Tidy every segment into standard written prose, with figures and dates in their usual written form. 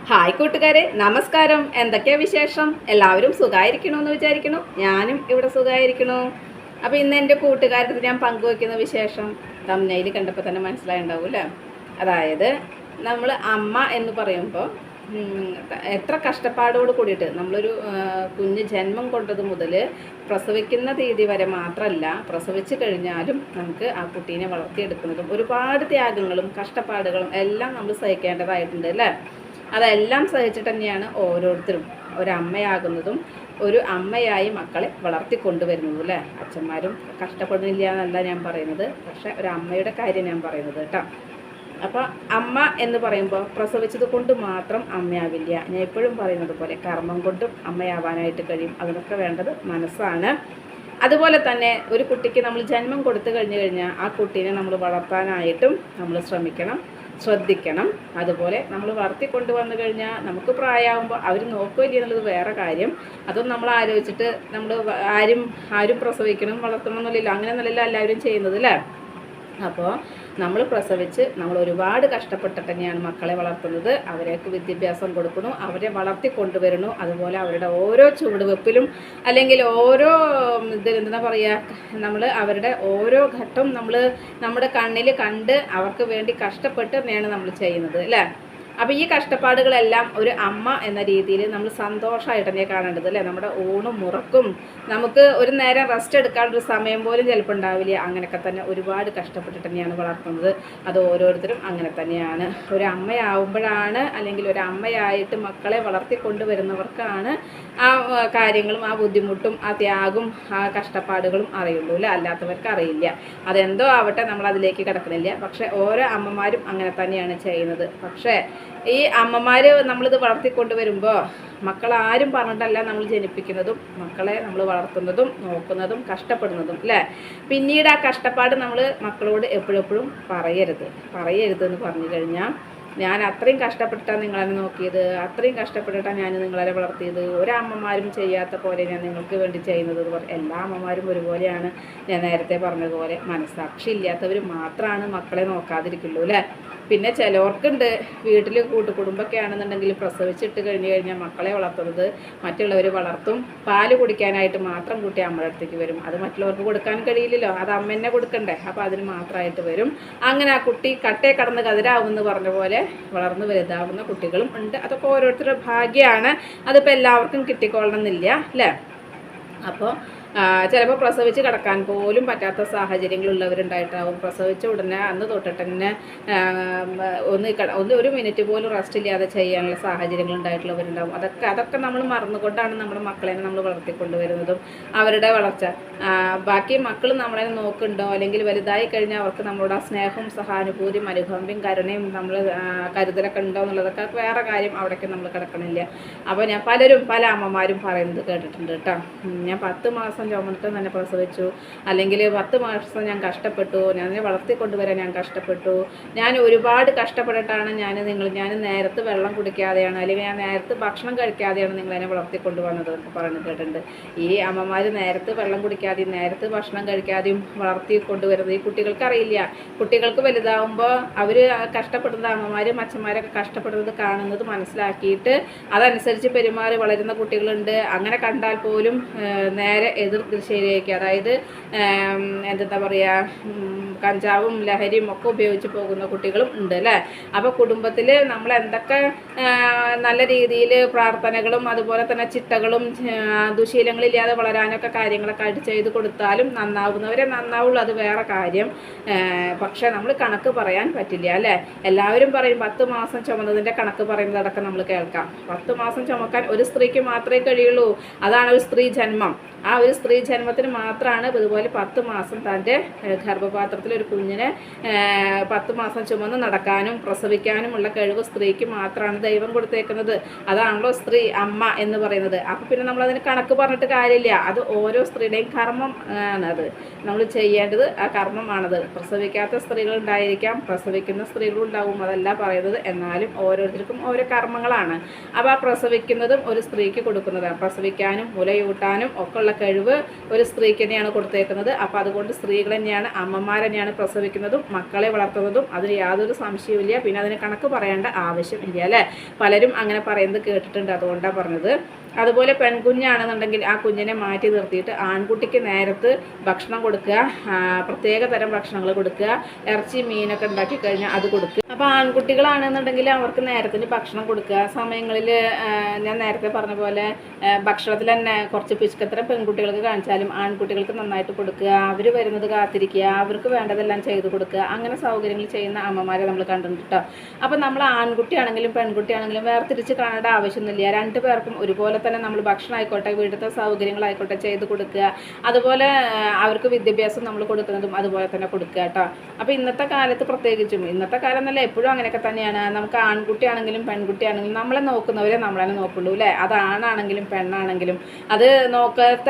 Hi കൂട്ടുകാരെ, നമസ്കാരം. എന്തൊക്കെയാ വിശേഷം? എല്ലാവരും സുഖമായിരിക്കണമെന്ന് വിചാരിക്കണു. ഞാനും ഇവിടെ സുഖമായിരിക്കണു. അപ്പോൾ ഇന്ന് എൻ്റെ കൂട്ടുകാരുടെ ഞാൻ പങ്കുവയ്ക്കുന്ന വിശേഷം തംബ്നെയിൽ കണ്ടപ്പോൾ തന്നെ മനസ്സിലായിട്ടുണ്ടാവും അല്ലേ? അതായത് നമ്മൾ അമ്മ എന്ന് പറയുമ്പോൾ എത്ര കഷ്ടപ്പാടോട് കൂടിയിട്ട് നമ്മളൊരു കുഞ്ഞ് ജന്മം കൊണ്ടത് മുതൽ പ്രസവിക്കുന്ന തീയതി വരെ മാത്രമല്ല, പ്രസവിച്ച് കഴിഞ്ഞാലും നമുക്ക് ആ കുട്ടീനെ വളർത്തിയെടുക്കുന്നതും ഒരുപാട് ത്യാഗങ്ങളും കഷ്ടപ്പാടുകളും എല്ലാം നമ്മൾ സഹിക്കേണ്ടതായിട്ടുണ്ട് അല്ലേ? അതെല്ലാം സഹിച്ചിട്ട് തന്നെയാണ് ഓരോരുത്തരും ഒരമ്മയാകുന്നതും ഒരു അമ്മയായി മക്കളെ വളർത്തിക്കൊണ്ടുവരുന്നതും അല്ലേ? അച്ഛന്മാരും കഷ്ടപ്പെടുന്നില്ല എന്നല്ല ഞാൻ പറയുന്നത്, പക്ഷേ ഒരു അമ്മയുടെ കാര്യം ഞാൻ പറയുന്നത് കേട്ടോ. അപ്പോൾ അമ്മ എന്ന് പറയുമ്പോൾ പ്രസവിച്ചത് കൊണ്ട് മാത്രം അമ്മയാവില്ല. ഞാൻ എപ്പോഴും പറയുന്നത് പോലെ കർമ്മം കൊണ്ടും അമ്മയാവാനായിട്ട് കഴിയും. അതിനൊക്കെ വേണ്ടത് മനസ്സാണ്. അതുപോലെ തന്നെ ഒരു കുട്ടിക്ക് നമ്മൾ ജന്മം കൊടുത്തു കഴിഞ്ഞാൽ ആ കുട്ടീനെ നമ്മൾ വളർത്താനായിട്ടും നമ്മൾ ശ്രദ്ധിക്കണം. അതുപോലെ നമ്മൾ വളർത്തിക്കൊണ്ടുവന്നു കഴിഞ്ഞാൽ നമുക്ക് പ്രായമാകുമ്പോൾ അവർ നോക്കുകയില്ല എന്നുള്ളത് വേറെ കാര്യം. അതൊന്നും നമ്മൾ ആലോചിച്ചിട്ട് നമ്മൾ ആരും പ്രസവിക്കണം വളർത്തണം എന്നില്ല, അങ്ങനെ നല്ല എല്ലാവരും ചെയ്യുന്നത് അല്ലേ? അപ്പോൾ നമ്മൾ പ്രസവിച്ച് നമ്മൾ ഒരുപാട് കഷ്ടപ്പെട്ടിട്ട് തന്നെയാണ് മക്കളെ വളർത്തുന്നത്. അവർക്ക് വിദ്യാഭ്യാസം കൊടുക്കണം, അവരെ വളർത്തിക്കൊണ്ടുവരണം. അതുപോലെ അവരുടെ ഓരോ ചുവടുവെപ്പിലും അല്ലെങ്കിൽ ഓരോ എന്താ പറയുക, നമ്മൾ അവരുടെ ഓരോ ഘട്ടം നമ്മുടെ കണ്ണിൽ കണ്ട് അവർക്ക് വേണ്ടി കഷ്ടപ്പെട്ട് തന്നെയാണ് നമ്മൾ ചെയ്യുന്നത് അല്ലേ? അപ്പോൾ ഈ കഷ്ടപ്പാടുകളെല്ലാം ഒരു അമ്മ എന്ന രീതിയിൽ നമ്മൾ സന്തോഷമായിട്ട് തന്നെ കാണേണ്ടത് അല്ലേ? നമ്മുടെ ഊണും മുറക്കും നമുക്ക് ഒരു നേരം റെസ്റ്റ് എടുക്കാനൊരു സമയം പോലും ചിലപ്പോൾ ഉണ്ടാവില്ല. അങ്ങനെയൊക്കെ തന്നെ ഒരുപാട് കഷ്ടപ്പെട്ടിട്ട് തന്നെയാണ് വളർത്തുന്നത്. അത് ഓരോരുത്തരും അങ്ങനെ തന്നെയാണ്. ഒരു അമ്മയാവുമ്പോഴാണ്, അല്ലെങ്കിൽ ഒരു അമ്മയായിട്ട് മക്കളെ വളർത്തിക്കൊണ്ടുവരുന്നവർക്കാണ് ആ കാര്യങ്ങളും ആ ബുദ്ധിമുട്ടും ആ ത്യാഗവും ആ കഷ്ടപ്പാടുകളും അറിയുള്ളൂ അല്ലേ? അല്ലാത്തവർക്ക് അറിയില്ല. അതെന്തോ ആവട്ടെ, നമ്മൾ അതിലേക്ക് കിടക്കണില്ല. പക്ഷേ ഓരോ അമ്മമാരും അങ്ങനെ തന്നെയാണ് ചെയ്യുന്നത്. പക്ഷേ ഈ അമ്മമാർ നമ്മളിത് വളർത്തിക്കൊണ്ട് വരുമ്പോൾ മക്കളാരും പറഞ്ഞിട്ടല്ല നമ്മൾ ജനിപ്പിക്കുന്നതും മക്കളെ നമ്മൾ വളർത്തുന്നതും നോക്കുന്നതും കഷ്ടപ്പെടുന്നതും അല്ലേ? പിന്നീട് ആ കഷ്ടപ്പാട് നമ്മൾ മക്കളോട് എപ്പോഴെപ്പോഴും പറയരുത് എന്ന് പറഞ്ഞു കഴിഞ്ഞാൽ, ഞാൻ അത്രയും കഷ്ടപ്പെട്ടാണ് നിങ്ങളെ നോക്കിയത്, അത്രയും കഷ്ടപ്പെട്ടിട്ടാണ് ഞാൻ നിങ്ങളെ വളർത്തിയത്, ഒരമ്മമാരും ചെയ്യാത്ത പോലെ ഞാൻ നിങ്ങൾക്ക് വേണ്ടി ചെയ്യുന്നത്. എല്ലാ അമ്മമാരും ഒരുപോലെയാണ്. ഞാൻ നേരത്തെ പറഞ്ഞതുപോലെ മനസ്സാക്ഷി ഇല്ലാത്തവർ മാത്രമാണ് മക്കളെ നോക്കാതിരിക്കുള്ളൂ അല്ലേ? പിന്നെ ചിലവർക്കുണ്ട്, വീട്ടിൽ കൂട്ടുകുടുംബമൊക്കെ ആണെന്നുണ്ടെങ്കിൽ പ്രസവിച്ചിട്ട് കഴിഞ്ഞാൽ മക്കളെ വളർത്തുന്നത് മറ്റുള്ളവർ വളർത്തും. പാല് കുടിക്കാനായിട്ട് മാത്രം കുട്ടി അമ്മയുടെ അടുത്തേക്ക് വരും. അത് മറ്റുള്ളവർക്ക് കൊടുക്കാൻ കഴിയില്ലല്ലോ, അത് അമ്മ തന്നെ കൊടുക്കണ്ടേ? അപ്പോൾ അതിന് മാത്രമായിട്ട് വരും. അങ്ങനെ ആ കുട്ടി കട്ടേ കടന്ന് കതിരാവുമെന്ന് പറഞ്ഞ പോലെ വളർന്ന് വലുതാവുന്ന കുട്ടികളും ഉണ്ട്. അതൊക്കെ ഓരോരുത്തരുടെ ഭാഗ്യമാണ്. അതിപ്പോൾ എല്ലാവർക്കും കിട്ടിക്കൊള്ളണമെന്നില്ല അല്ലേ? അപ്പോൾ ചിലപ്പോൾ പ്രസവിച്ച് കിടക്കാൻ പോലും പറ്റാത്ത സാഹചര്യങ്ങളുള്ളവരുണ്ടായിട്ടാവും. പ്രസവിച്ച ഉടനെ അന്ന് തൊട്ടിട്ട് തന്നെ ഒരു മിനിറ്റ് പോലും റെസ്റ്റ് ഇല്ലാതെ ചെയ്യാനുള്ള സാഹചര്യങ്ങൾ ഉണ്ടായിട്ടുള്ളവരുണ്ടാവും. അതൊക്കെ നമ്മൾ മറന്നുകൊണ്ടാണ് നമ്മുടെ മക്കളെ നമ്മൾ വളർത്തിക്കൊണ്ടുവരുന്നതും അവരുടെ വളർച്ച. ബാക്കി മക്കൾ നമ്മളെ നോക്കുന്നുണ്ടോ, അല്ലെങ്കിൽ വലുതായി കഴിഞ്ഞാൽ അവർക്ക് നമ്മളോട് ആ സ്നേഹവും സഹാനുഭൂതിയും അനുകമ്പയും കരുണയും നമ്മൾ കരുതലൊക്കെ ഉണ്ടോ എന്നുള്ളതൊക്കെ വേറെ കാര്യം. അവിടേക്ക് നമ്മൾ കിടക്കണില്ല. അപ്പോൾ ഞാൻ പല അമ്മമാരും പറയുന്നത് കേട്ടിട്ടുണ്ട് കേട്ടോ. ഞാൻ 10 മാസം ചുമന്നിട്ട് തന്നെ പ്രസവിച്ചു, അല്ലെങ്കിൽ 10 മാസം ഞാൻ കഷ്ടപ്പെട്ടു, ഞാൻ വളർത്തിക്കൊണ്ടുവരാൻ ഞാൻ കഷ്ടപ്പെട്ടു, ഞാൻ ഒരുപാട് കഷ്ടപ്പെട്ടിട്ടാണ് ഞാൻ നേരത്തെ വെള്ളം കുടിക്കാതെയാണ്, അല്ലെങ്കിൽ ഞാൻ നേരത്തെ ഭക്ഷണം കഴിക്കാതെയാണ് നിങ്ങളെന്നെ വളർത്തിക്കൊണ്ടുവന്നത് എന്നൊക്കെ പറഞ്ഞു കേട്ടിട്ടുണ്ട്. ഈ അമ്മമാർ നേരത്തെ വെള്ളം കുടിക്കാതെയും നേരത്തെ ഭക്ഷണം കഴിക്കാതെയും വളർത്തിക്കൊണ്ടുവരുന്നത് ഈ കുട്ടികൾക്ക് അറിയില്ല. കുട്ടികൾക്ക് വലുതാവുമ്പോൾ അവർ കഷ്ടപ്പെടുന്നത്, അമ്മമാരും അച്ഛന്മാരൊക്കെ കഷ്ടപ്പെടുന്നത് കാണുന്നത് മനസ്സിലാക്കിയിട്ട് അതനുസരിച്ച് പെരുമാറി വളരുന്ന കുട്ടികളുണ്ട്. അങ്ങനെ കണ്ടാൽ പോലും നേരെ എതിർ ദിശയിലേക്ക്, അതായത് എന്താ പറയുക, കഞ്ചാവും ലഹരിയും ഒക്കെ ഉപയോഗിച്ച് പോകുന്ന കുട്ടികളും ഉണ്ട് അല്ലേ? അപ്പോൾ കുടുംബത്തിൽ നമ്മൾ എന്തൊക്കെ നല്ല രീതിയിൽ പ്രാർത്ഥനകളും അതുപോലെ തന്നെ ചിട്ടകളും ദുശീലങ്ങളില്ലാതെ വളരാനൊക്കെ കാര്യങ്ങളൊക്കെ ചെയ്ത് കൊടുത്താലും നന്നാവുന്നവരെ നന്നാവുള്ളൂ, അത് വേറെ കാര്യം. പക്ഷേ നമ്മൾ കണക്ക് പറയാൻ പറ്റില്ല അല്ലേ? എല്ലാവരും പറയും 10 മാസം ചുമന്നതിൻ്റെ കണക്ക് പറയുന്നതടക്കം നമ്മൾ കേൾക്കാം. 10 മാസം ചുമക്കാൻ ഒരു സ്ത്രീക്ക് മാത്രമേ കഴിയുള്ളൂ. അതാണ് ഒരു സ്ത്രീ ജന്മം. ആ ഒരു സ്ത്രീ ജന്മത്തിന് മാത്രമാണ് ഇതുപോലെ 10 മാസം തൻ്റെ ഗർഭപാത്രത്തിൽ ഒരു കുഞ്ഞിനെ 10 മാസം ചുമന്ന് നടക്കാനും പ്രസവിക്കാനുമുള്ള കഴിവ് സ്ത്രീക്ക് മാത്രമാണ് ദൈവം കൊടുത്തേക്കുന്നത്. അതാണല്ലോ സ്ത്രീ അമ്മ എന്ന് പറയുന്നത്. അപ്പോൾ പിന്നെ നമ്മളതിന് കണക്ക് പറഞ്ഞിട്ട് കാര്യമില്ല. അത് ഓരോ സ്ത്രീയുടെയും കർമ്മം ആണത്. നമ്മൾ ചെയ്യേണ്ടത് ആ കർമ്മമാണത്. പ്രസവിക്കാത്ത സ്ത്രീകളുണ്ടായിരിക്കാം, പ്രസവിക്കുന്ന സ്ത്രീകളുണ്ടാവും, അതല്ല പറയുന്നത്. എന്നാലും ഓരോരുത്തർക്കും ഓരോ കർമ്മങ്ങളാണ്. അപ്പോൾ ആ പ്രസവിക്കുന്നതും ഒരു സ്ത്രീക്ക് കൊടുക്കുന്നതാണ്. പ്രസവിക്കാനും മുലയൂട്ടാനും ഒക്കെ ഉള്ള കഴിവ് കഴിവ് ഒരു സ്ത്രീക്ക് തന്നെയാണ് കൊടുത്തേക്കുന്നത്. അപ്പോൾ അതുകൊണ്ട് സ്ത്രീകൾ തന്നെയാണ്, അമ്മമാർ തന്നെയാണ് പ്രസവിക്കുന്നതും മക്കളെ വളർത്തുന്നതും. അതിന് യാതൊരു സംശയവുമില്ല. പിന്നെ അതിന് കണക്ക് പറയേണ്ട ആവശ്യം ഇല്ല അല്ലേ? പലരും അങ്ങനെ പറയുന്നത് കേട്ടിട്ടുണ്ട്, അതുകൊണ്ടാണ് പറഞ്ഞത്. അതുപോലെ പെൺകുഞ്ഞാണെന്നുണ്ടെങ്കിൽ ആ കുഞ്ഞിനെ മാറ്റി നിർത്തിയിട്ട് ആൺകുട്ടിക്ക് നേരത്ത് ഭക്ഷണം കൊടുക്കുക, പ്രത്യേക തരം ഭക്ഷണങ്ങൾ കൊടുക്കുക, ഇറച്ചി മീനൊക്കെ ഉണ്ടാക്കി കഴിഞ്ഞാൽ അത് കൊടുക്കുക. അപ്പോൾ ആൺകുട്ടികളാണെന്നുണ്ടെങ്കിൽ അവർക്ക് നേരത്തിന് ഭക്ഷണം കൊടുക്കുക. സമയങ്ങളിൽ ഞാൻ നേരത്തെ പറഞ്ഞ പോലെ ഭക്ഷണത്തിൽ തന്നെ കുറച്ച് പിശുക്കത്തരം പെൺകുട്ടികൾക്ക് കാണിച്ചാലും ആൺകുട്ടികൾക്ക് നന്നായിട്ട് കൊടുക്കുക, അവർ വരുന്നത് കാത്തിരിക്കുക, അവർക്ക് വേണ്ടതെല്ലാം ചെയ്ത് കൊടുക്കുക. അങ്ങനെ സൗകര്യങ്ങൾ ചെയ്യുന്ന അമ്മമാരെ നമ്മൾ കണ്ടിട്ടുണ്ട് കേട്ടോ. അപ്പോൾ നമ്മൾ ആൺകുട്ടിയാണെങ്കിലും പെൺകുട്ടിയാണെങ്കിലും വേർതിരിച്ച് കാണേണ്ട ആവശ്യമൊന്നുമില്ല. രണ്ടു പേർക്കും ഒരുപോലെ തന്നെ നമ്മൾ ഭക്ഷണം ആയിക്കോട്ടെ, വീട്ടിലത്തെ സൗകര്യങ്ങളായിക്കോട്ടെ ചെയ്ത് കൊടുക്കുക. അതുപോലെ അവർക്ക് വിദ്യാഭ്യാസം നമ്മൾ കൊടുക്കുന്നതും അതുപോലെ തന്നെ കൊടുക്കുക കേട്ടോ. അപ്പോൾ ഇന്നത്തെ കാലത്ത് പ്രത്യേകിച്ചും, ഇന്നത്തെ കാലം എന്നല്ല എപ്പോഴും അങ്ങനെയൊക്കെ തന്നെയാണ്. നമുക്ക് ആൺകുട്ടിയാണെങ്കിലും പെൺകുട്ടിയാണെങ്കിലും നമ്മളെ നോക്കുന്നവരെ നമ്മളെ നോക്കുള്ളൂ അല്ലേ? അത് ആണാണെങ്കിലും പെണ്ണാണെങ്കിലും. അത് നോക്കാത്ത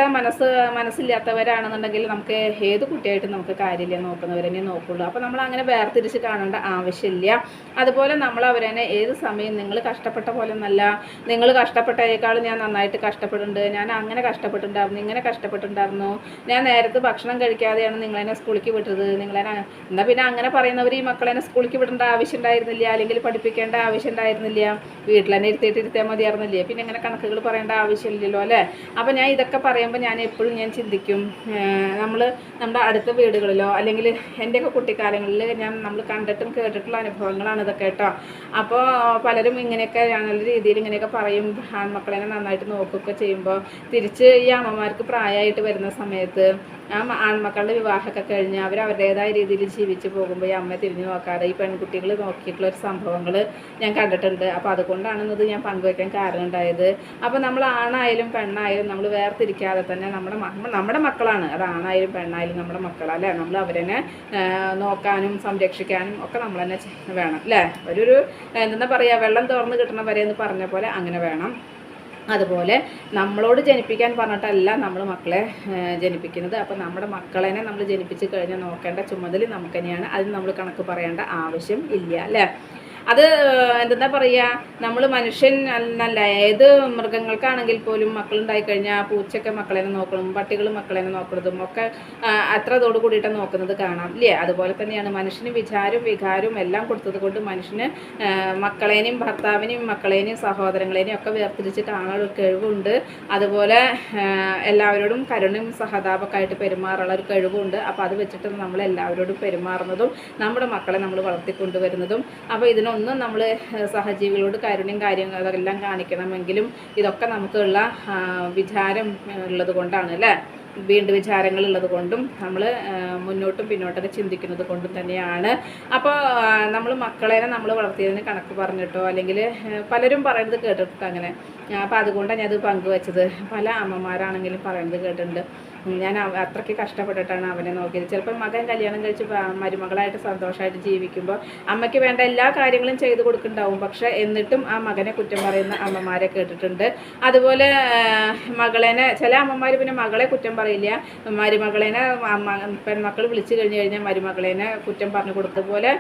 മനസ്സില്ലാത്തവരാണെന്നുണ്ടെങ്കിൽ നമുക്ക് ഏത് കുട്ടിയായിട്ടും നമുക്ക് കാര്യമില്ല, നോക്കുന്നവരെന്നെ നോക്കുള്ളൂ. അപ്പോൾ നമ്മൾ അങ്ങനെ വേർതിരിച്ച് കാണേണ്ട ആവശ്യമില്ല. അതുപോലെ നമ്മൾ അവരെന്നെ ഏത് സമയം നിങ്ങൾ കഷ്ടപ്പെട്ട പോലെ ഒന്നല്ല, നിങ്ങൾ കഷ്ടപ്പെട്ടേക്കാളും ഞാൻ നന്നായിട്ട് കഷ്ടപ്പെടുന്നുണ്ട്, ഞാൻ അങ്ങനെ കഷ്ടപ്പെട്ടിട്ടുണ്ടായിരുന്നു, ഇങ്ങനെ കഷ്ടപ്പെട്ടിട്ടുണ്ടായിരുന്നു, ഞാൻ നേരത്തെ ഭക്ഷണം കഴിക്കാതെയാണ് നിങ്ങളെന്നെ സ്കൂളിലേക്ക് വിട്ടത്, നിങ്ങളെന്നെ എന്നാൽ പിന്നെ അങ്ങനെ പറയുന്നവർ ഈ മക്കളെന്നെ സ്കൂളിലേക്ക് വിടേണ്ട ആവശ്യം ഉണ്ടായിരുന്നില്ല, അല്ലെങ്കിൽ പഠിപ്പിക്കേണ്ട ആവശ്യം ഉണ്ടായിരുന്നില്ല, വീട്ടിൽ തന്നെ ഇരുത്തിയാൽ മതിയായിരുന്നില്ലേ, പിന്നെ ഇങ്ങനെ കണക്കുകൾ പറയേണ്ട ആവശ്യമില്ലല്ലോ അല്ലേ? അപ്പോൾ ഞാൻ ഇതൊക്കെ പറയുമ്പോൾ ഞാൻ എപ്പോഴും ചിന്തിക്കും, നമ്മുടെ അടുത്ത വീടുകളിലോ അല്ലെങ്കിൽ എൻ്റെയൊക്കെ കുട്ടിക്കാലങ്ങളിൽ നമ്മൾ കണ്ടിട്ടും കേട്ടിട്ടുള്ള അനുഭവങ്ങളാണ് ഇതൊക്കെ കേട്ടോ. അപ്പോൾ പലരും ഇങ്ങനെയൊക്കെ നല്ല രീതിയിൽ ഇങ്ങനെയൊക്കെ പറയും, ആൺമക്കളെ നന്നായിട്ട് നോക്കുകയൊക്കെ ചെയ്യുമ്പോൾ തിരിച്ച് ഈ അമ്മമാർക്ക് പ്രായമായിട്ട് വരുന്ന സമയത്ത് ആ ആൺമക്കളുടെ വിവാഹമൊക്കെ കഴിഞ്ഞ് അവരവരുടേതായ രീതിയിൽ ജീവിച്ച് പോകുമ്പോൾ ഈ അമ്മ തിരിഞ്ഞു നോക്കാതെ ഈ പെൺകുട്ടികൾ നോക്കിയിട്ടുള്ള ഒരു സംഭവങ്ങൾ ഞാൻ കണ്ടിട്ടുണ്ട്. അപ്പോൾ അതുകൊണ്ടാണ് ഇത് ഞാൻ പങ്കുവയ്ക്കാൻ കാരണം ഉണ്ടായത്. അപ്പോൾ നമ്മൾ ആണായാലും പെണ്ണായാലും നമ്മൾ വേർതിരിക്കാതെ തന്നെ നമ്മുടെ മക്കളാണ്, അത് ആണായാലും പെണ്ണായാലും നമ്മുടെ മക്കളല്ലേ, നമ്മൾ അവരെന്നെ നോക്കാനും സംരക്ഷിക്കാനും ഒക്കെ നമ്മൾ തന്നെ വേണം അല്ലേ? എന്താ പറയുക, വെള്ളം തുറന്ന് കിട്ടണ വരെ എന്ന് പറഞ്ഞ പോലെ അങ്ങനെ വേണം. അതുപോലെ നമ്മളോട് ജനിപ്പിക്കാൻ പറഞ്ഞിട്ടല്ല നമ്മൾ മക്കളെ ജനിപ്പിക്കുന്നത്. അപ്പോൾ നമ്മുടെ മക്കളെ നമ്മൾ ജനിപ്പിച്ച് കഴിഞ്ഞാൽ നോക്കേണ്ട ചുമതല നമുക്ക് തന്നെയാണ്. അതിന് നമ്മൾ കണക്ക് പറയേണ്ട ആവശ്യം ഇല്ല അല്ലേ? അത് എന്താ പറയുക, നമ്മൾ മനുഷ്യൻ എന്നല്ല, ഏത് മൃഗങ്ങൾക്കാണെങ്കിൽ പോലും മക്കളുണ്ടായി കഴിഞ്ഞാൽ പൂച്ചയൊക്കെ മക്കളെ നോക്കണം, പട്ടികൾ മക്കളെ നോക്കുന്നതും ഒക്കെ അത്രത്തോട് കൂടിയിട്ട് നോക്കുന്നത് കാണാം ഇല്ലേ? അതുപോലെ തന്നെയാണ് മനുഷ്യന് വികാരവും എല്ലാം കൊടുത്തത് കൊണ്ട് മനുഷ്യന് മക്കളേനെയും ഭർത്താവിനെയും മക്കളേനെയും സഹോദരങ്ങളേനെയും ഒക്കെ വേർതിരിച്ച് കാണാനുള്ള കഴിവുണ്ട്. അതുപോലെ എല്ലാവരോടും കരുണയും സഹതാപമൊക്കെ ആയിട്ട് പെരുമാറാനുള്ള ഒരു കഴിവുണ്ട്. അപ്പോൾ അത് വെച്ചിട്ട് നമ്മൾ എല്ലാവരോടും പെരുമാറുന്നതും നമ്മുടെ മക്കളെ നമ്മൾ വളർത്തിക്കൊണ്ടുവരുന്നതും. അപ്പോൾ ഇതിനൊന്നും നമ്മൾ സഹജീവികളോട് കരുണയും കാര്യങ്ങളെല്ലാം കാണിക്കണമെങ്കിലും ഇതൊക്കെ നമുക്കുള്ള വിചാരം ഉള്ളത് കൊണ്ടാണ് അല്ലേ? വീണ്ടും വിചാരങ്ങളുള്ളത് കൊണ്ടും നമ്മൾ മുന്നോട്ടും പിന്നോട്ടൊക്കെ ചിന്തിക്കുന്നത് കൊണ്ടും തന്നെയാണ്. അപ്പോൾ നമ്മൾ മക്കളെ നമ്മൾ വളർത്തിയതിന് കണക്ക് പറഞ്ഞിട്ടോ അല്ലെങ്കിൽ പലരും പറയുന്നത് കേട്ടിട്ട് അങ്ങനെ. അപ്പോൾ അതുകൊണ്ടാണ് ഞാനത് പങ്കുവച്ചത്. പല അമ്മമാരാണെങ്കിലും പറയുന്നത് കേട്ടിട്ടുണ്ട്, ഞാൻ അത്രയ്ക്ക് കഷ്ടപ്പെട്ടിട്ടാണ് അവനെ നോക്കിയത്. ചിലപ്പോൾ മകൻ കല്യാണം കഴിച്ച് മരുമകളായിട്ട് സന്തോഷമായിട്ട് ജീവിക്കുമ്പോൾ അമ്മയ്ക്ക് വേണ്ട എല്ലാ കാര്യങ്ങളും ചെയ്തു കൊടുക്കുന്നുണ്ടാവും. പക്ഷേ എന്നിട്ടും ആ മകനെ കുറ്റം പറയുന്ന അമ്മമാരെ കേട്ടിട്ടുണ്ട്. അതുപോലെ മകളേനെ ചില അമ്മമാർ പിന്നെ മകളെ കുറ്റം പറയില്ല, മരുമകളേനെ പെൺമക്കൾ വിളിച്ചു കഴിഞ്ഞാൽ മരുമകളേനെ കുറ്റം പറഞ്ഞു കൊടുത്തതുപോലെ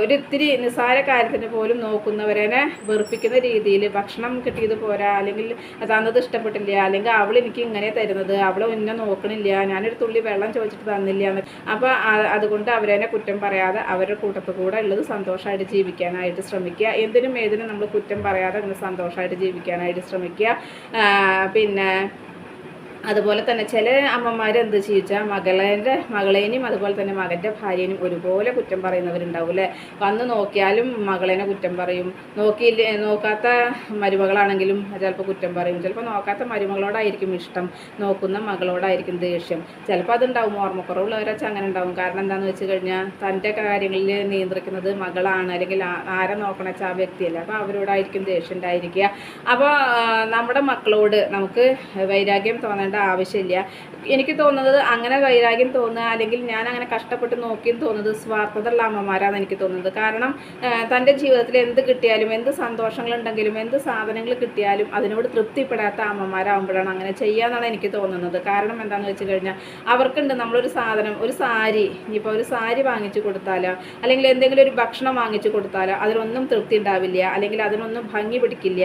ഒരിത്തിരി നിസ്സാര കാര്യത്തിന് പോലും നോക്കുന്നവരേനെ വെറുപ്പിക്കുന്ന രീതിയിൽ ഭക്ഷണം കിട്ടിയത് പോരാ, അല്ലെങ്കിൽ തന്നത് ഇഷ്ടപ്പെട്ടില്ല, അല്ലെങ്കിൽ അവൾ എനിക്ക് ഇങ്ങനെ തരുന്നത്, അവൾ എന്നെ നോക്കണില്ല, ഞാനൊരു തുള്ളി വെള്ളം ചോദിച്ചിട്ട് തന്നില്ല എന്ന്. അപ്പോൾ അതുകൊണ്ട് അവരെന്നെ കുറ്റം പറയാതെ അവരുടെ കൂട്ടത്തിൽ കൂടെ ഉള്ളത് സന്തോഷമായിട്ട് ജീവിക്കാനായിട്ട് ശ്രമിക്കുക. എന്തിനും ഏതിനും നമ്മൾ കുറ്റം പറയാതെ അങ്ങനെ സന്തോഷമായിട്ട് ജീവിക്കാനായിട്ട് ശ്രമിക്കുക. പിന്നെ അതുപോലെ തന്നെ ചില അമ്മമാർ എന്ത് ചോദിച്ചാൽ മകളേനെയും അതുപോലെ തന്നെ മകൻ്റെ ഭാര്യേനെയും ഒരുപോലെ കുറ്റം പറയുന്നവരുണ്ടാവും അല്ലേ? വന്ന് നോക്കിയാലും മകളേനെ കുറ്റം പറയും, നോക്കാത്ത മരുമകളാണെങ്കിലും ചിലപ്പോൾ കുറ്റം പറയും, ചിലപ്പോൾ നോക്കാത്ത മരുമകളോടായിരിക്കും ഇഷ്ടം, നോക്കുന്ന മകളോടായിരിക്കും ദേഷ്യം. ചിലപ്പോൾ അതുണ്ടാവും, ഓർമ്മക്കുറവുള്ളവരൊക്കെ അങ്ങനെ ഉണ്ടാവും. കാരണം എന്താണെന്ന് വെച്ച് കഴിഞ്ഞാൽ തൻ്റെ കാര്യങ്ങളിൽ നിയന്ത്രിക്കുന്നത് മകളാണ്, അല്ലെങ്കിൽ ആരെ നോക്കണ വെച്ചാൽ ആ വ്യക്തിയല്ല, അപ്പോൾ അവരോടായിരിക്കും ദേഷ്യം ഉണ്ടായിരിക്കുക. അപ്പോൾ നമ്മുടെ മക്കളോട് നമുക്ക് വൈരാഗ്യം തോന്നേണ്ട ആവശ്യമില്ല. എനിക്ക് തോന്നുന്നത് അങ്ങനെ വൈരാഗ്യം തോന്നുക അല്ലെങ്കിൽ ഞാൻ അങ്ങനെ കഷ്ടപ്പെട്ട് നോക്കിയെന്ന് തോന്നുന്നത് സ്വാർത്ഥതയുള്ള അമ്മമാരാണ് എനിക്ക് തോന്നുന്നത്. കാരണം തൻ്റെ ജീവിതത്തിൽ എന്ത് കിട്ടിയാലും, എന്ത് സന്തോഷങ്ങളുണ്ടെങ്കിലും, എന്ത് സാധനങ്ങൾ കിട്ടിയാലും അതിനോട് തൃപ്തിപ്പെടാത്ത അമ്മമാരാകുമ്പോഴാണ് അങ്ങനെ ചെയ്യാമെന്നാണ് എനിക്ക് തോന്നുന്നത്. കാരണം എന്താണെന്ന് വെച്ച് കഴിഞ്ഞാൽ അവർക്കുണ്ട് നമ്മളൊരു സാധനം, ഒരു സാരി, ഇപ്പോൾ ഒരു സാരി വാങ്ങിച്ചു കൊടുത്താലോ അല്ലെങ്കിൽ എന്തെങ്കിലും ഒരു ഭക്ഷണം വാങ്ങിച്ചു കൊടുത്താലോ അതിനൊന്നും തൃപ്തി ഉണ്ടാവില്ല, അല്ലെങ്കിൽ അതിനൊന്നും ഭംഗി പിടിക്കില്ല,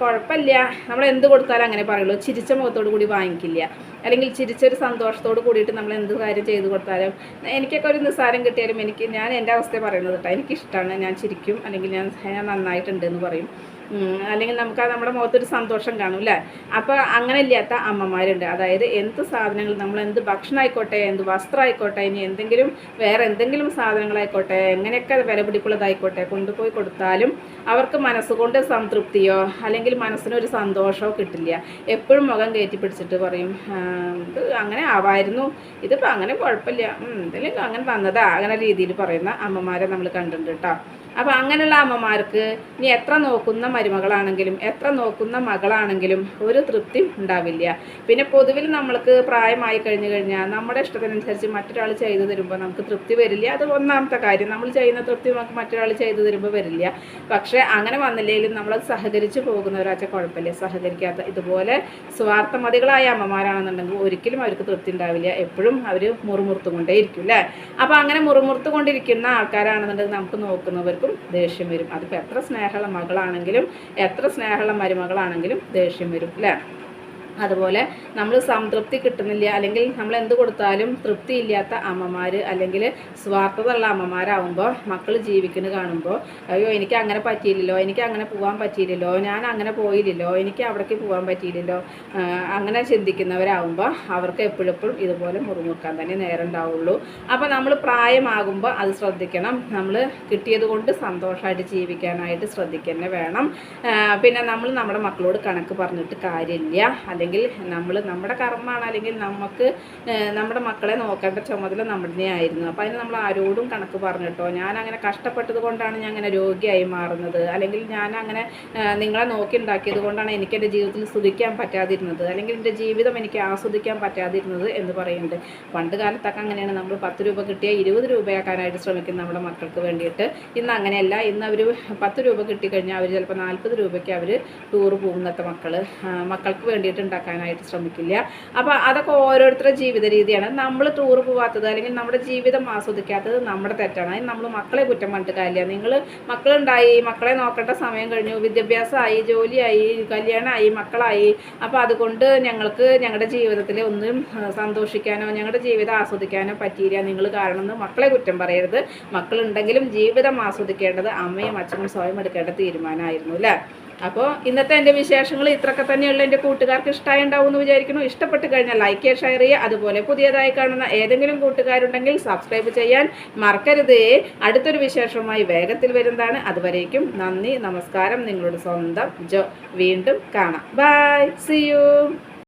കുഴപ്പമില്ല, നമ്മൾ എന്ത് കൊടുത്താലും അങ്ങനെ പറയുള്ളൂ, ചിരിച്ച മുഖത്തോടു കൂടി വാങ്ങിക്കില്ല. അല്ലെങ്കിൽ ചിരിച്ചൊരു സന്തോഷത്തോട് കൂടിയിട്ട് നമ്മൾ എന്ത് കാര്യം ചെയ്തു കൊടുത്താലും, എനിക്കൊക്കെ ഒരു നിസ്സാരം കിട്ടിയാലും ഞാൻ എൻ്റെ അവസ്ഥ പറയുന്നത് കേട്ടോ, എനിക്കിഷ്ടമാണ്, ഞാൻ ചിരിക്കും, അല്ലെങ്കിൽ ഞാൻ നന്നായിട്ടുണ്ട് എന്ന് പറയും. അല്ലെങ്കിൽ നമുക്ക് നമ്മുടെ മുഖത്തൊരു സന്തോഷം കാണും അല്ലേ. അപ്പോൾ അങ്ങനെ ഇല്ലാത്ത അമ്മമാരുണ്ട്. അതായത് എന്ത് സാധനങ്ങൾ, നമ്മൾ എന്ത് ഭക്ഷണം ആയിക്കോട്ടെ, എന്ത് വസ്ത്രം ആയിക്കോട്ടെ, ഇനി എന്തെങ്കിലും വേറെ എന്തെങ്കിലും സാധനങ്ങളായിക്കോട്ടെ, എങ്ങനെയൊക്കെ വിലപിടിപ്പുള്ളതായിക്കോട്ടെ കൊണ്ടുപോയി കൊടുത്താലും അവർക്ക് മനസ്സുകൊണ്ട് സംതൃപ്തിയോ അല്ലെങ്കിൽ മനസ്സിനൊരു സന്തോഷമോ കിട്ടില്ല. എപ്പോഴും മുഖം കയറ്റി പിടിച്ചിട്ട് പറയും, ഇത് അങ്ങനെ ആവായിരുന്നു, ഇതിപ്പോൾ അങ്ങനെ കുഴപ്പമില്ല, എന്തെങ്കിലും അങ്ങനെ തന്നതാ, അങ്ങനെ രീതിയിൽ പറയുന്ന അമ്മമാരെ നമ്മൾ കണ്ടിട്ടുണ്ട് കേട്ടോ. അപ്പോൾ അങ്ങനെയുള്ള അമ്മമാർക്ക് ഇനി എത്ര നോക്കുന്ന മരുമകളാണെങ്കിലും എത്ര നോക്കുന്ന മകളാണെങ്കിലും ഒരു തൃപ്തി ഉണ്ടാവില്ല. പിന്നെ പൊതുവിൽ നമ്മൾക്ക് പ്രായമായി കഴിഞ്ഞാൽ നമ്മുടെ ഇഷ്ടത്തിനനുസരിച്ച് മറ്റൊരാൾ ചെയ്തു തരുമ്പോൾ നമുക്ക് തൃപ്തി വരില്ല. അത് ഒന്നാമത്തെ കാര്യം, നമ്മൾ ചെയ്യുന്ന തൃപ്തി നമുക്ക് മറ്റൊരാൾ ചെയ്തു തരുമ്പോൾ വരില്ല. പക്ഷേ അങ്ങനെ വന്നില്ലെങ്കിലും നമ്മളത് സഹകരിച്ച് പോകുന്നവരാച്ച കുഴപ്പമില്ല. സഹകരിക്കാത്ത ഇതുപോലെ സ്വാർത്ഥമതികളായ അമ്മമാരാണെന്നുണ്ടെങ്കിൽ ഒരിക്കലും അവർക്ക് തൃപ്തി ഉണ്ടാവില്ല. എപ്പോഴും അവർ മുറുമുറുത്തുകൊണ്ടേ ഇരിക്കും അല്ലേ. അപ്പോൾ അങ്ങനെ മുറുമുറുത്തുകൊണ്ടിരിക്കുന്ന ആൾക്കാരാണെന്നുണ്ടെങ്കിൽ നമുക്ക് നോക്കുന്നവർക്കും ദേഷ്യം വരും. അതിപ്പോൾ എത്ര സ്നേഹമുള്ള മകളാണെങ്കിലും എത്ര സ്നേഹമുള്ള മരുമകളാണെങ്കിലും ദേഷ്യം വരും അല്ലേ. അതുപോലെ നമ്മൾ സംതൃപ്തി കിട്ടുന്നില്ല, അല്ലെങ്കിൽ നമ്മൾ എന്ത് കൊടുത്താലും തൃപ്തി ഇല്ലാത്ത അമ്മമാർ, അല്ലെങ്കിൽ സ്വാർത്ഥതയുള്ള അമ്മമാരാകുമ്പോൾ മക്കൾ ജീവിക്കുന്നത് കാണുമ്പോൾ, അയ്യോ എനിക്ക് അങ്ങനെ പറ്റിയില്ലല്ലോ, എനിക്ക് അങ്ങനെ പോകാൻ പറ്റിയില്ലല്ലോ, ഞാൻ അങ്ങനെ പോയില്ലല്ലോ, എനിക്ക് അവിടേക്ക് പോകാൻ പറ്റിയില്ലല്ലോ, അങ്ങനെ ചിന്തിക്കുന്നവരാകുമ്പോൾ അവർക്ക് എപ്പോഴെപ്പോഴും ഇതുപോലെ മുറുമുറുക്കാൻ തന്നെ നേരം ഉണ്ടാവുള്ളൂ. അപ്പോൾ നമ്മൾ പ്രായമാകുമ്പോൾ അത് ശ്രദ്ധിക്കണം. നമ്മൾ കിട്ടിയത് കൊണ്ട് സന്തോഷമായിട്ട് ജീവിക്കാനായിട്ട് ശ്രദ്ധിക്കുക വേണം. പിന്നെ നമ്മൾ നമ്മുടെ മക്കളോട് കണക്ക് പറഞ്ഞിട്ട് കാര്യമില്ല. അല്ലെങ്കിൽ നമ്മുടെ കർമ്മമാണ്, അല്ലെങ്കിൽ നമുക്ക് നമ്മുടെ മക്കളെ നോക്കേണ്ട ചുമതല നമ്മുടെ ആയിരുന്നു. അപ്പോൾ അതിന് നമ്മൾ ആരോടും കണക്ക് പറഞ്ഞിട്ടോ, ഞാൻ അങ്ങനെ കഷ്ടപ്പെട്ടത് കൊണ്ടാണ് ഞാൻ അങ്ങനെ രോഗിയായി മാറുന്നത്, അല്ലെങ്കിൽ ഞാൻ അങ്ങനെ നിങ്ങളെ നോക്കി ഉണ്ടാക്കിയത് കൊണ്ടാണ് എനിക്ക് എൻ്റെ ജീവിതത്തിൽ സ്തുതിക്കാൻ പറ്റാതിരുന്നത്, അല്ലെങ്കിൽ എൻ്റെ ജീവിതം എനിക്ക് ആസ്വദിക്കാൻ പറ്റാതിരുന്നത് എന്ന് പറയുന്നുണ്ട്. പണ്ട് കാലത്തൊക്കെ അങ്ങനെയാണ്, നമ്മൾ 10 രൂപ കിട്ടിയാൽ 20 രൂപയാക്കാനായിട്ട് ശ്രമിക്കും നമ്മുടെ മക്കൾക്ക് വേണ്ടിയിട്ട്. ഇന്ന് അങ്ങനെയല്ല. ഇന്ന് അവർ 10 രൂപ കിട്ടിക്കഴിഞ്ഞാൽ അവർ ചിലപ്പോൾ 40 രൂപയ്ക്ക് അവർ ടൂർ പോകുന്നത്തെ മക്കൾക്ക് വേണ്ടിയിട്ട് ഉണ്ടാക്കാനായിട്ട് ശ്രമിക്കില്ല. അപ്പോൾ അതൊക്കെ ഓരോരുത്തരുടെ ജീവിത രീതിയാണ്. നമ്മൾ ടൂർ പോകാത്തത് അല്ലെങ്കിൽ നമ്മുടെ ജീവിതം ആസ്വദിക്കാത്തത് നമ്മുടെ തെറ്റാണ്. അതിന് നമ്മൾ മക്കളെ കുറ്റം പറഞ്ഞിട്ട് കാര്യമില്ല. നിങ്ങൾ മക്കളുണ്ടായി, മക്കളെ നോക്കേണ്ട സമയം കഴിഞ്ഞു, വിദ്യാഭ്യാസമായി, ജോലിയായി, കല്യാണമായി, മക്കളായി. അപ്പോൾ അതുകൊണ്ട് ഞങ്ങൾക്ക് ഞങ്ങളുടെ ജീവിതത്തിൽ ഒന്നും സന്തോഷിക്കാനോ ഞങ്ങളുടെ ജീവിതം ആസ്വദിക്കാനോ പറ്റിയില്ല നിങ്ങൾ കാരണം എന്ന് മക്കളെ കുറ്റം പറയരുത്. മക്കളുണ്ടെങ്കിലും ജീവിതം ആസ്വദിക്കേണ്ടത് അമ്മയും അച്ഛനും സ്വയം എടുക്കേണ്ട തീരുമാനമായിരുന്നു അല്ലേ. അപ്പോൾ ഇന്നത്തെ എൻ്റെ വിശേഷങ്ങൾ ഇത്രയൊക്കെ തന്നെയുള്ള എൻ്റെ കൂട്ടുകാർക്ക് ഇഷ്ടമായി ഉണ്ടാവും എന്ന് വിചാരിക്കുന്നു. ഇഷ്ടപ്പെട്ട് കഴിഞ്ഞാൽ ലൈക്ക് ചെയ്യുക, ഷെയർ ചെയ്യുക. അതുപോലെ പുതിയതായി കാണുന്ന ഏതെങ്കിലും കൂട്ടുകാരുണ്ടെങ്കിൽ സബ്സ്ക്രൈബ് ചെയ്യാൻ മറക്കരുത്. അടുത്തൊരു വിശേഷവുമായി വേഗത്തിൽ വരുന്നതാണ്. അതുവരേക്കും നന്ദി, നമസ്കാരം. നിങ്ങളുടെ സ്വന്തം ജോ. വീണ്ടും കാണാം. Bye, see U.